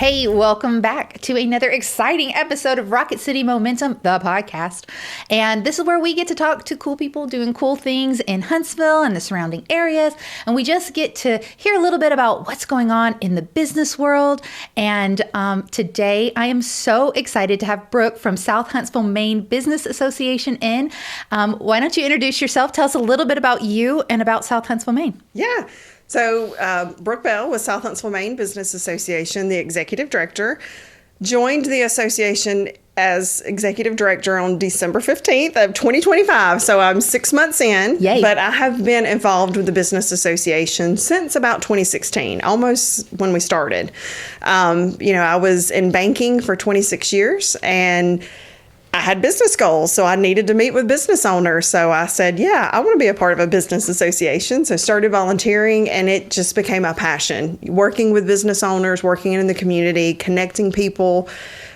Hey, welcome back to another exciting episode of Rocket City Momentum, the podcast. And this is where we get to talk to cool people doing cool things in Huntsville and the surrounding areas. And we just get to hear a little bit about what's going on in the business world. And today I am so excited to have Brooke from South Huntsville Main Business Association in. Why don't you introduce yourself? Tell us a little bit about you and about South Huntsville Main. Yeah. So Brooke Bell with South Huntsville Main Business Association, the executive director, joined the association as executive director on December 15th of 2025. So I'm 6 months in. Yay. But I have been involved with the business association since about 2016, almost when we started. I was in banking for 26 years and I had business goals, so I needed to meet with business owners. So I said, yeah, I want to be a part of a business association. So I started volunteering, and it just became a passion. Working with business owners, working in the community, connecting people,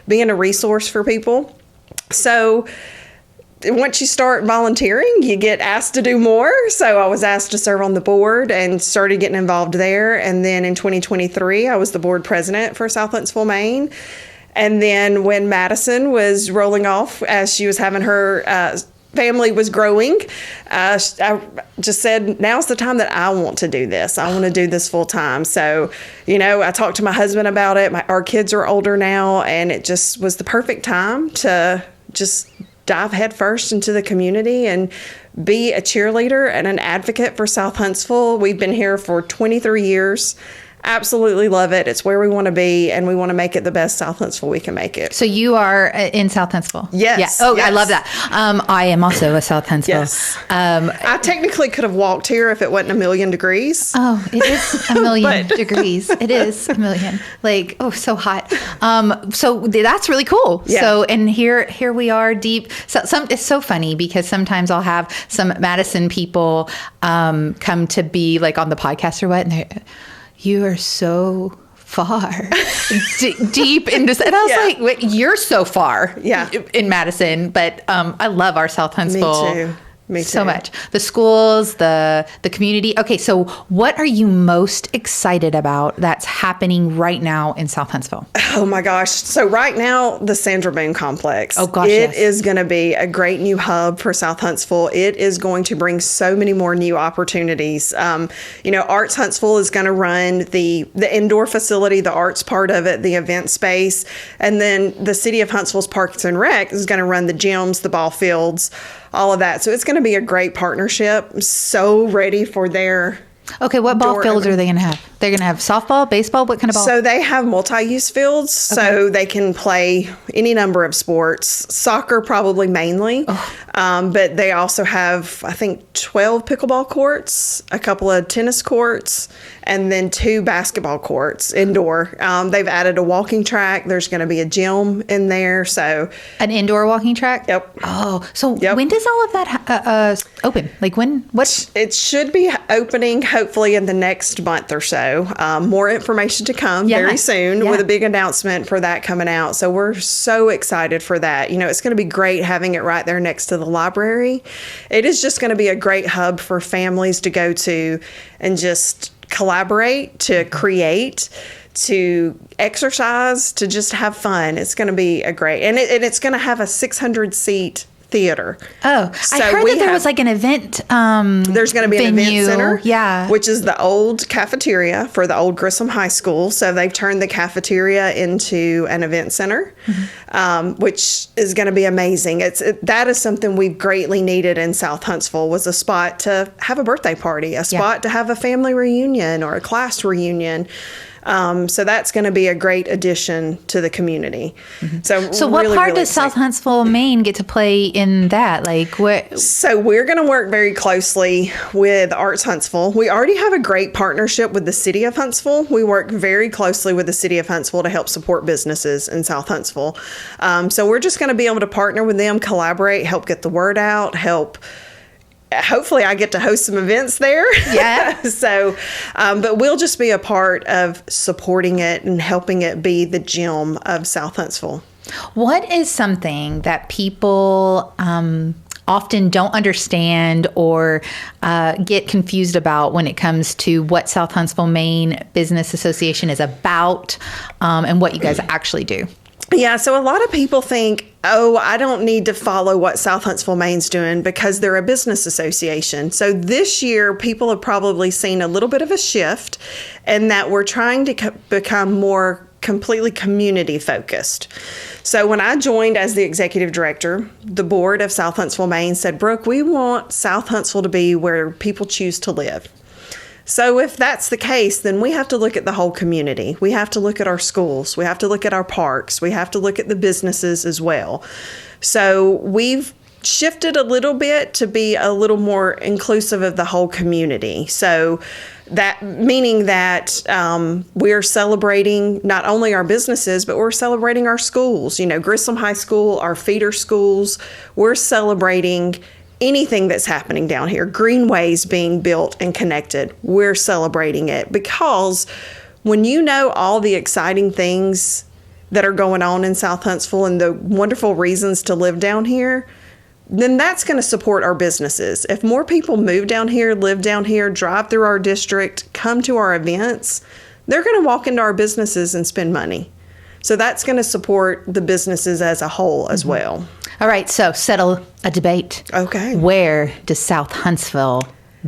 being a resource for people. So once you start volunteering, you get asked to do more. So I was asked to serve on the board and started getting involved there. And then in 2023, I was the board president for South Huntsville Main. And then when Madison was rolling off, as she was having her family was growing, I just said, now's the time that I want to do this. I want to do this full time. So, I talked to my husband about it. Our kids are older now, and it just was the perfect time to just dive headfirst into the community and be a cheerleader and an advocate for South Huntsville. We've been here for 23 years. Absolutely love it. It's where we want to be, and we want to make it the best South Huntsville we can make it. So you are in South Huntsville? Yes. Yeah. Oh, yes. I love that. I am also a South Huntsville. Yes. I technically could have walked here if it wasn't 1,000,000 degrees. Oh, it is 1,000,000 degrees. It is 1,000,000. Like, oh, so hot. So that's really cool. Yeah. So, and here we are deep. So it's so funny because sometimes I'll have some Madison people come to be like on the podcast or what, and you are so far deep in this. And I was like, wait, you're so far in Madison. But I love our South Huntsville. Me too. So much. The schools, the community. Okay, so what are you most excited about that's happening right now in South Huntsville? Oh my gosh. So right now, the Sandra Boone Complex. Oh gosh, It is going to be a great new hub for South Huntsville. It is going to bring so many more new opportunities. Arts Huntsville is going to run the indoor facility, the arts part of it, the event space. And then the City of Huntsville's Parks and Rec is going to run the gyms, the ball fields, all of that. So it's going to be a great partnership. I'm so ready for their... Okay, what ball fields are they going to have? They're going to have softball, baseball? What kind of ball? So they have multi-use fields, so they can play any number of sports. Soccer probably mainly, but they also have, I think, 12 pickleball courts, a couple of tennis courts, and then 2 basketball courts indoor. They've added a walking track. There's going to be a gym in there. So an indoor walking track? Yep. Oh, so when does all of that open? Like when? What? It should be opening hopefully in the next month or so. More information to come very soon with a big announcement for that coming out. So we're so excited for that. It's going to be great having it right there next to the library. It is just going to be a great hub for families to go to and just collaborate, to create, to exercise, to just have fun. It's going to be a great, and it's going to have a 600-seat theater. Oh, so I heard that there was like an event there's going to be venue. An event center, yeah, which is the old cafeteria for the old Grissom High School. So they've turned the cafeteria into an event center, which is going to be amazing. That is something we've greatly needed in South Huntsville, was a spot to have a birthday party, a spot to have a family reunion or a class reunion. So that's going to be a great addition to the community. So what really, part really does South Huntsville Main get to play in that? Like what? So we're going to work very closely with Arts Huntsville. We already have a great partnership with the City of Huntsville. We work very closely with the City of Huntsville to help support businesses in South Huntsville. So we're just going to be able to partner with them, collaborate, help get the word out, hopefully I get to host some events there. Yeah. So, but we'll just be a part of supporting it and helping it be the gem of South Huntsville. What is something that people often don't understand or get confused about when it comes to what South Huntsville Main Business Association is about, and what you guys actually do? Yeah, so a lot of people think, oh, I don't need to follow what South Huntsville Main's doing because they're a business association. So this year, people have probably seen a little bit of a shift in that we're trying to become more completely community focused. So when I joined as the executive director, the board of South Huntsville Main said, Brooke, we want South Huntsville to be where people choose to live. So if that's the case, then we have to look at the whole community. We have to look at our schools. We have to look at our parks. We have to look at the businesses as well. So we've shifted a little bit to be a little more inclusive of the whole community. So that meaning that we're celebrating not only our businesses, but we're celebrating our schools. You know, Grissom High School, our feeder schools, we're celebrating anything that's happening down here. Greenways being built and connected, we're celebrating it, because when you know all the exciting things that are going on in South Huntsville and the wonderful reasons to live down here, then that's going to support our businesses. If more people move down here, live down here, drive through our district, come to our events, they're going to walk into our businesses and spend money. So that's going to support the businesses as a whole as well. All right, so settle a debate. Okay. Where does South Huntsville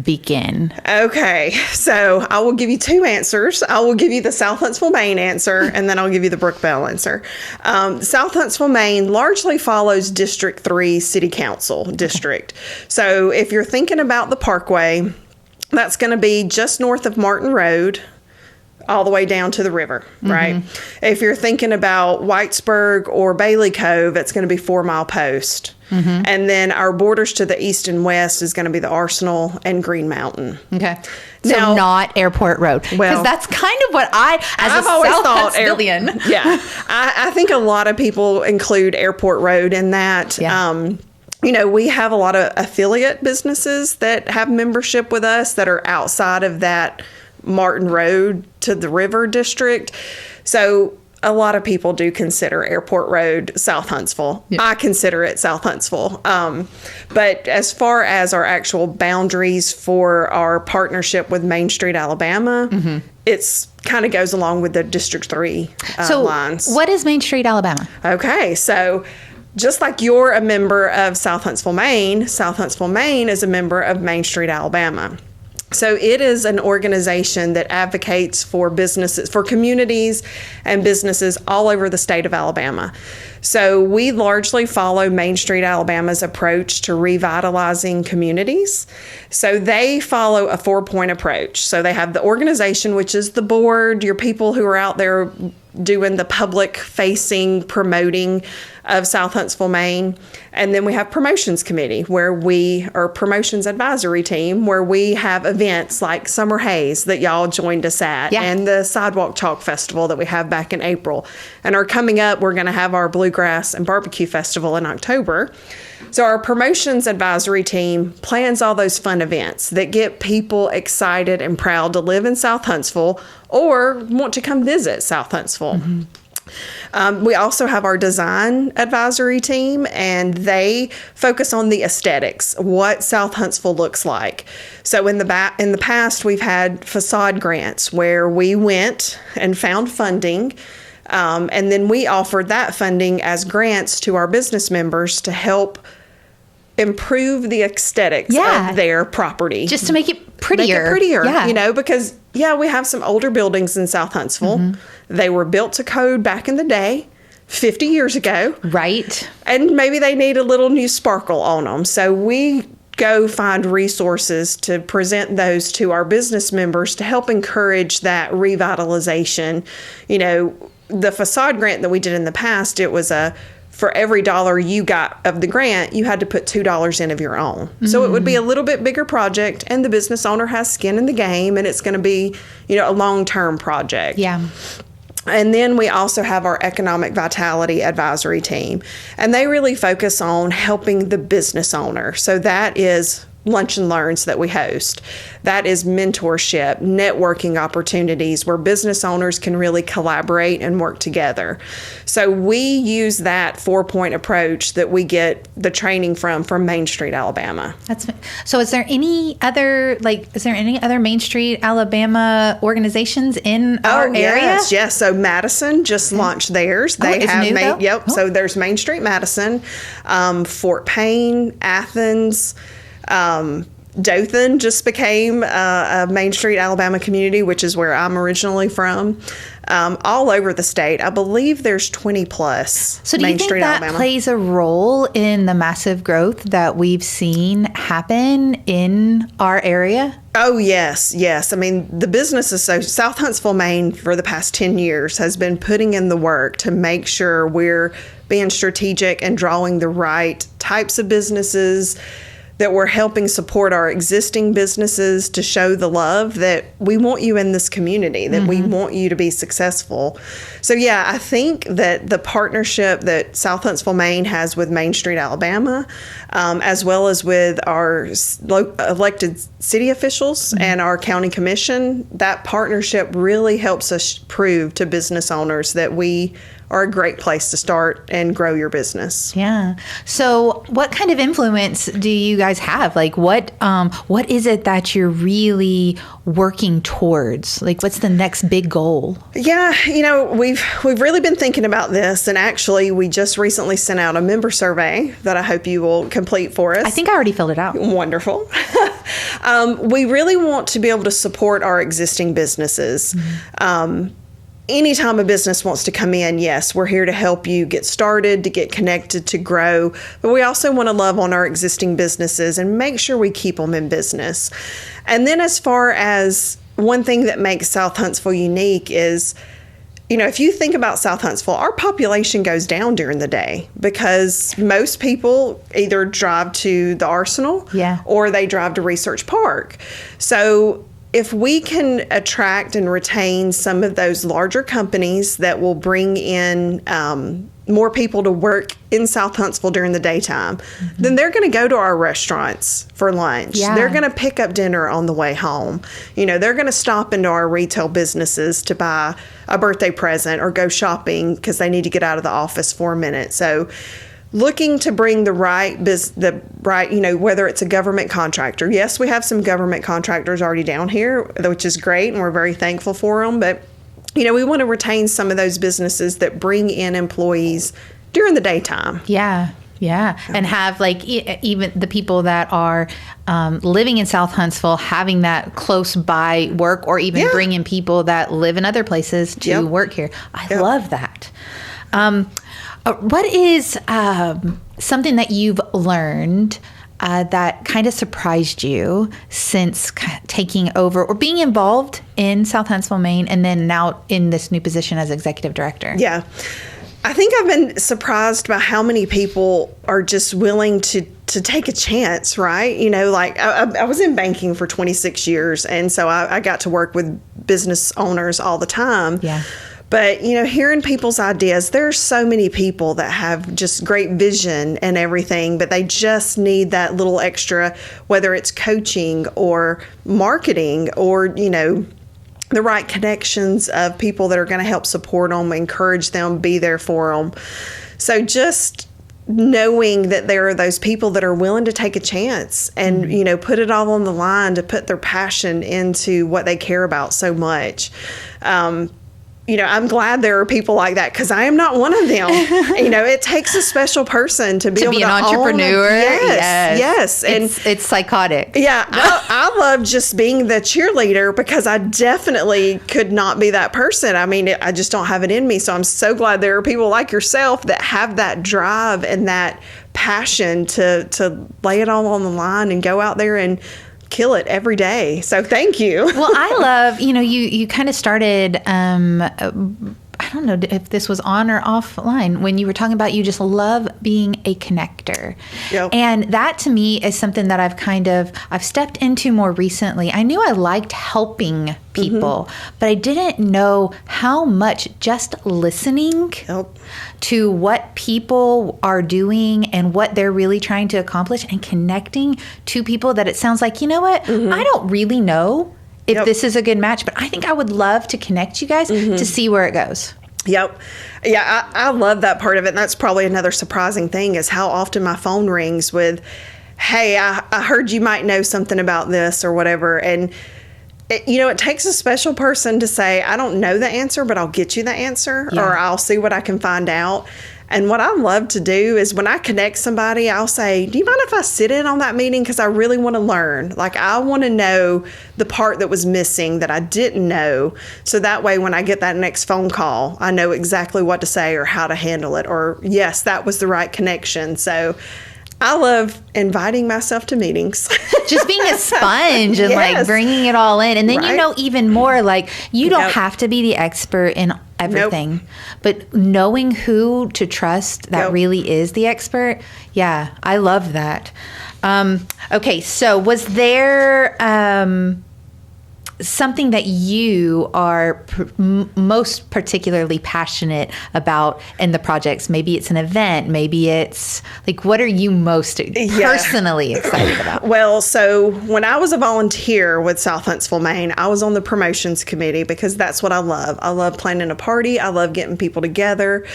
begin? Okay, so I will give you two answers. I will give you the South Huntsville Main answer, and then I'll give you the Brooke Bell answer. South Huntsville Main largely follows District 3 City Council district. So if you're thinking about the Parkway, that's going to be just north of Martin Road, all the way down to the river, right? If you're thinking about Whitesburg or Bailey Cove, it's going to be 4 Mile Post. And then our borders to the east and west is going to be the Arsenal and Green Mountain. Okay. So Now, not Airport Road. Because well, that's kind of what I've always South thought Huntsvillian. Yeah. I think a lot of people include Airport Road in that. Yeah. You know, we have a lot of affiliate businesses that have membership with us that are outside of that Martin Road to the river district. So a lot of people do consider Airport Road South Huntsville. Yeah. I consider it South Huntsville. But as far as our actual boundaries for our partnership with Main Street, Alabama, it's kind of goes along with the District 3 lines. What is Main Street, Alabama? Okay, so just like you're a member of South Huntsville Main is a member of Main Street, Alabama. So it is an organization that advocates for businesses, for communities and businesses all over the state of Alabama. So we largely follow Main Street Alabama's approach to revitalizing communities. So they follow a 4-point approach. So they have the organization, which is the board, your people who are out there doing the public facing promoting of South Huntsville, Main. And then we have promotions committee or promotions advisory team, where we have events like Summer Haze that y'all joined us at, and the Sidewalk Chalk Festival that we have back in April. And are coming up, we're going to have our Bluegrass and Barbecue Festival in October. So our promotions advisory team plans all those fun events that get people excited and proud to live in South Huntsville or want to come visit South Huntsville. We also have our design advisory team, and they focus on the aesthetics, what South Huntsville looks like. So in the past, we've had facade grants where we went and found funding, and then we offered that funding as grants to our business members to help improve the aesthetics of their property. Just to make it prettier. You know, because, we have some older buildings in South Huntsville. They were built to code back in the day, 50 years ago. Right. And maybe they need a little new sparkle on them. So we go find resources to present those to our business members to help encourage that revitalization. You know, the facade grant that we did in the past, it was for every $1 you got of the grant, you had to put $2 in of your own. So it would be a little bit bigger project, and the business owner has skin in the game, and it's going to be, a long-term project. Yeah. And then we also have our economic vitality advisory team, and they really focus on helping the business owner. So that is lunch and learns that we host. That is mentorship, networking opportunities where business owners can really collaborate and work together. So we use that 4-point approach that we get the training from Main Street, Alabama. So is there any other Main Street, Alabama organizations in our area? Yes. So Madison just launched theirs. They have new, yep. Oh. So there's Main Street Madison, Fort Payne, Athens, Dothan just became a Main Street, Alabama community, which is where I'm originally from. All over the state. I believe there's 20 plus. So do you think that plays a role in the massive growth that we've seen happen in our area? Oh, yes. I mean, the business South Huntsville Main for the past 10 years has been putting in the work to make sure we're being strategic and drawing the right types of businesses, that we're helping support our existing businesses to show the love that we want you in this community, that we want you to be successful. So, yeah, I think that the partnership that South Huntsville Main has with Main Street, Alabama, as well as with our elected city officials and our county commission, that partnership really helps us prove to business owners that we are a great place to start and grow your business. Yeah. So what kind of influence do you guys have? Like what is it that you're really working towards? Like what's the next big goal? Yeah, we've really been thinking about this, and actually we just recently sent out a member survey that I hope you will complete for us. I think I already filled it out. Wonderful. We really want to be able to support our existing businesses. Anytime a business wants to come in, yes, we're here to help you get started, to get connected, to grow. But we also want to love on our existing businesses and make sure we keep them in business. And then as far as one thing that makes South Huntsville unique is, if you think about South Huntsville, our population goes down during the day because most people either drive to the Arsenal or they drive to Research Park. So if we can attract and retain some of those larger companies that will bring in more people to work in South Huntsville during the daytime, then they're going to go to our restaurants for lunch. Yeah. They're going to pick up dinner on the way home. They're going to stop into our retail businesses to buy a birthday present or go shopping because they need to get out of the office for a minute. So looking to bring the right, whether it's a government contractor. Yes, we have some government contractors already down here, which is great, and we're very thankful for them. But, we want to retain some of those businesses that bring in employees during the daytime. Yeah. And have even the people that are living in South Huntsville having that close by work, or even bring in people that live in other places to work here. I love that. What is something that you've learned that kind of surprised you since taking over or being involved in South Huntsville, Main, and then now in this new position as executive director? Yeah. I think I've been surprised by how many people are just willing to take a chance, right? I was in banking for 26 years, and so I got to work with business owners all the time. Yeah. But, hearing people's ideas, there's so many people that have just great vision and everything, but they just need that little extra, whether it's coaching or marketing or, the right connections of people that are going to help support them, encourage them, be there for them. So just knowing that there are those people that are willing to take a chance and, put it all on the line to put their passion into what they care about so much. I'm glad there are people like that because I am not one of them. It takes a special person to be able to an entrepreneur. Yes. And it's psychotic. Yeah. I love just being the cheerleader because I definitely could not be that person. I mean, I just don't have it in me. So I'm so glad there are people like yourself that have that drive and that passion to lay it all on the line and go out there and kill it every day. So thank you. Well, I love, you kind of started, I don't know if this was on or offline, when you were talking about you just love being a connector. Yep. And that to me is something that I've stepped into more recently. I knew I liked helping people, but I didn't know how much just listening to what people are doing and what they're really trying to accomplish and connecting to people that it sounds like, you know what, I don't really know if this is a good match, but I think I would love to connect you guys to see where it goes. Yep. Yeah, I love that part of it. And that's probably another surprising thing is how often my phone rings with, hey, I heard you might know something about this or whatever. And it takes a special person to say, I don't know the answer, but I'll get you the answer or I'll see what I can find out. And what I love to do is when I connect somebody, I'll say, do you mind if I sit in on that meeting? Because I really want to learn. Like, I want to know the part that was missing that I didn't know. So that way, when I get that next phone call, I know exactly what to say or how to handle it. Or, yes, that was the right connection. So I love inviting myself to meetings. Just being a sponge and like bringing it all in. And then you know even more, like you don't have to be the expert in everything, but knowing who to trust that really is the expert. Yeah, I love that. Okay, so was there something that you are most particularly passionate about in the projects? Maybe it's an event, maybe it's like, what are you most personally excited about? Well, so when I was a volunteer with South Huntsville Main, I was on the promotions committee because that's what I love. I love planning a party. I love getting people together.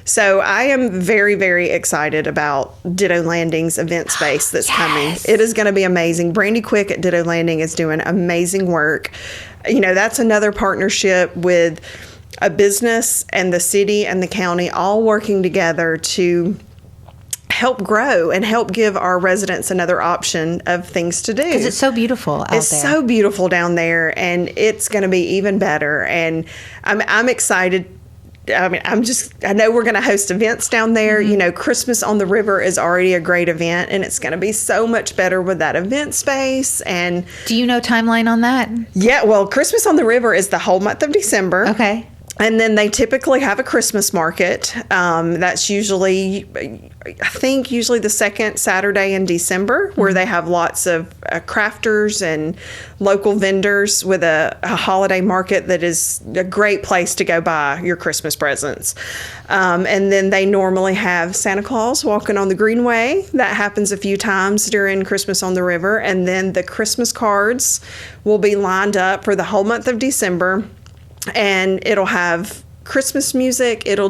So I am very, very excited about Ditto Landing's event space that's coming. It is going to be amazing. Brandy Quick at Ditto Landing is doing amazing work. That's another partnership with a business and the city and the county all working together to help grow and help give our residents another option of things to do. Because it's so beautiful out there. It's so beautiful down there, and it's going to be even better. And I'm excited. I know we're going to host events down there. Christmas on the River is already a great event, and it's going to be so much better with that event space. And do you know timeline on that? Yeah, well, Christmas on the River is the whole month of December. Okay. And then they typically have a Christmas market. That's usually the second Saturday in December, where they have lots of crafters and local vendors with a holiday market that is a great place to go buy your Christmas presents. And then they normally have Santa Claus walking on the greenway. That happens a few times during Christmas on the River. And then the Christmas cards will be lined up for the whole month of December. And it'll have Christmas music. It'll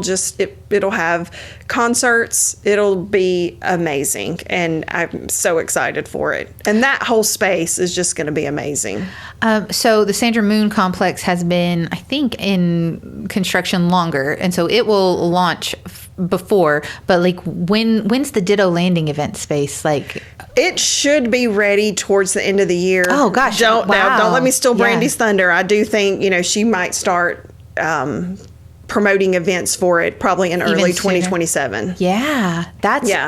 have concerts. It'll be amazing. And I'm so excited for it. And that whole space is just going to be amazing. So the Sandra Moon Complex has been, I think, in construction longer. And so it will launch before. But like when's the Ditto Landing event space? Like, it should be ready towards the end of the year. Oh gosh! Don't let me steal Brandy's thunder. I do think she might start promoting events for it probably in early 2027. Yeah,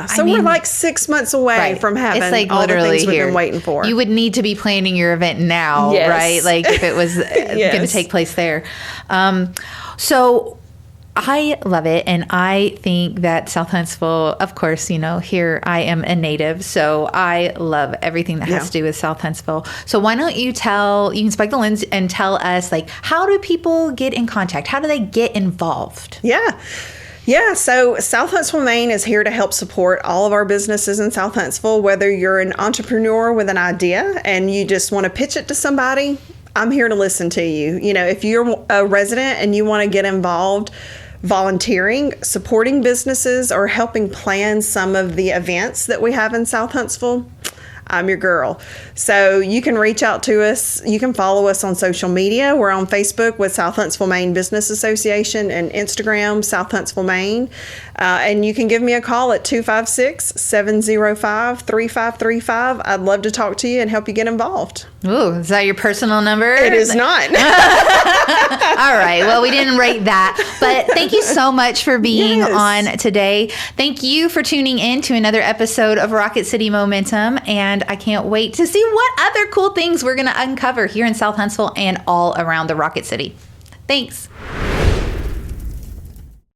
So we're like 6 months away from having like all the things we've been waiting for. You would need to be planning your event now, right? Like if it was going to take place there. So I love it. And I think that South Huntsville, of course, here I am a native. So I love everything that has to do with South Huntsville. So why don't you can spike the lens and tell us, like, how do people get in contact? How do they get involved? Yeah, so South Huntsville Main is here to help support all of our businesses in South Huntsville. Whether you're an entrepreneur with an idea and you just want to pitch it to somebody, I'm here to listen to you. If you're a resident and you want to get involved volunteering, supporting businesses, or helping plan some of the events that we have in South Huntsville, I'm your girl. So you can reach out to us. You can follow us on social media. We're on Facebook with South Huntsville Main Business Association and Instagram, South Huntsville Main. And you can give me a call at 256-705-3535. I'd love to talk to you and help you get involved. Ooh, is that your personal number? It is not. All right. Well, we didn't rate that. But thank you so much for being on today. Thank you for tuning in to another episode of Rocket City Momentum. And I can't wait to see what other cool things we're going to uncover here in South Huntsville and all around the Rocket City. Thanks.